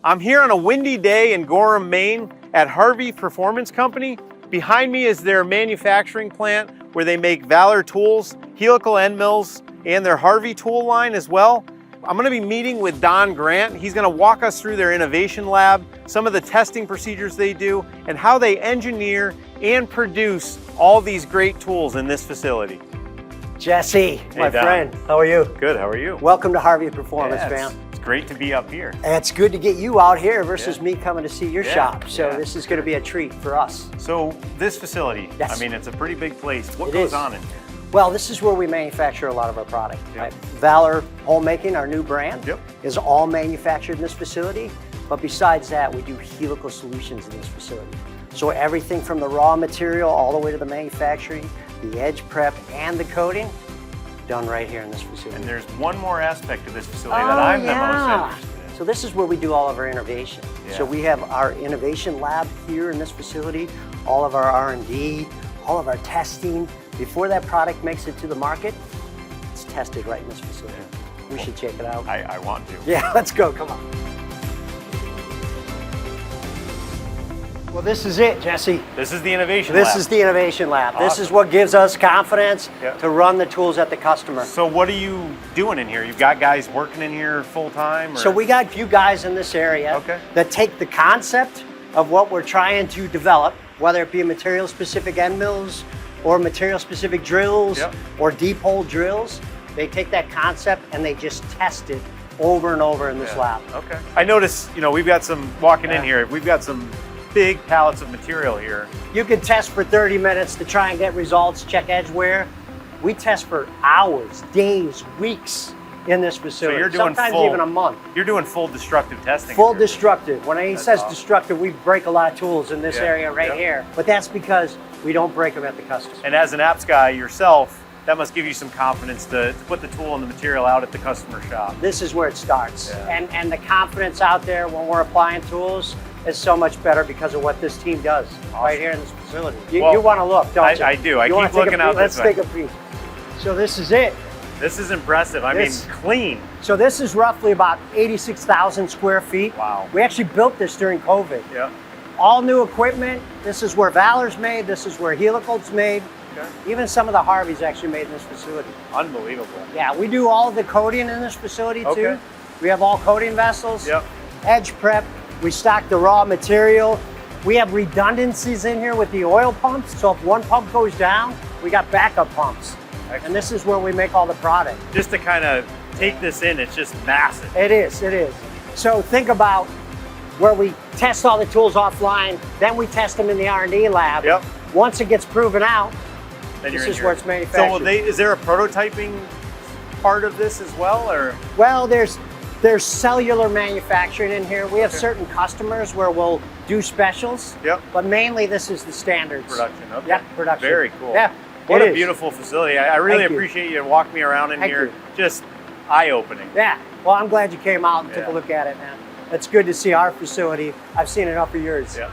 I'm here on a windy day in Gorham, Maine at Harvey Performance Company. Behind me is their manufacturing plant where they make Valor Tools, helical end mills, and their Harvey Tool line as well. I'm going to be meeting with Grandt. He's going to walk us through their innovation lab, some of the testing procedures they do, and how they engineer and produce all these great tools in this facility. Jesse, Hey, my Don. friend, how are you? Good, how are you? Welcome to Harvey Performance, Yeah, man. it's great to be up here. It's good to get you out here versus me coming to see your shop. So yeah. this is going to be a treat for us. So this facility, Yes. I mean, it's a pretty big place. What It goes is. on in here? Well, this is where we manufacture a lot of our product. Yep. Right? Valor Homemaking, our new brand, Yep. is all manufactured in this facility. But besides that, we do helical solutions in this facility. So everything from the raw material all the way to the manufacturing, the edge prep, and the coating, done right here in this facility. And there's one more aspect of this facility that I'm the most interested in. So this is where we do all of our innovation. Yeah. So we have our innovation lab here in this facility, all of our R&D, all of our testing. Before that product makes it to the market, it's tested right in this facility. We should check it out. I want to. Yeah, let's go, come on. Well, this is it, Jesse. This is the innovation lab. This is the innovation lab. This Awesome. is what gives us confidence Yep. to run the tools at the customer. So what are you doing in here? You've got guys working in here full time? So we got a few guys in this area Okay. that take the concept of what we're trying to develop, whether it be material specific end mills or material specific drills Yep. or deep hole drills. They take that concept and they just test it over and over in this lab. Okay. I noticed, we've got some, walking in Yeah. here, we've got some big pallets of material here. You can test for 30 minutes to try and get results, check edge wear. We test for hours, days, weeks in this facility. you're doing sometimes full- even a month. You're doing full destructive testing. Full in here. destructive. When he That's says awesome. destructive, we break a lot of tools in this Yeah, area right yeah. here. But that's because we don't break them at the customer. And as an apps guy yourself, that must give you some confidence to put the tool and the material out at the customer shop. This is where it starts. Yeah. And the confidence out there when we're applying tools is so much better because of what this team does right here in this facility. You Well, want to look, don't you? I do. I You wanna keep take a looking out peek? this way. Let's take a peek. So this is it. This is impressive. I This- mean, clean. So this is roughly about 86,000 square feet. Wow. We actually built this during COVID. Yeah. All new equipment. This is where Valor's made. This is where Helical's made. Okay. Even some of the Harveys actually made in this facility. Unbelievable. Yeah, we do all the coating in this facility Okay. too. We have all coating vessels. Yep. Edge prep. We stock the raw material. We have redundancies in here with the oil pumps. So if one pump goes down, we got backup pumps. Excellent. And this is where we make all the product. Just to kind of take this in, it's just massive. It is, it is. So think about where we test all the tools offline, then we test them in the R&D lab. Yep. Once it gets proven out, Then this you're in is here. where it's manufactured. So is there a prototyping part of this as well, or? Well, there's cellular manufacturing in here. We have certain customers where we'll do specials. Yep. But mainly this is the standards. Production, okay. Yeah, production. Very cool. Yeah. What it a is. beautiful facility. I really Thank you. appreciate you walking me around in Thank here. you. Just eye-opening. Yeah. Well, I'm glad you came out and took Yeah. a look at it, man. It's good to see our facility. I've seen enough of yours. Yeah.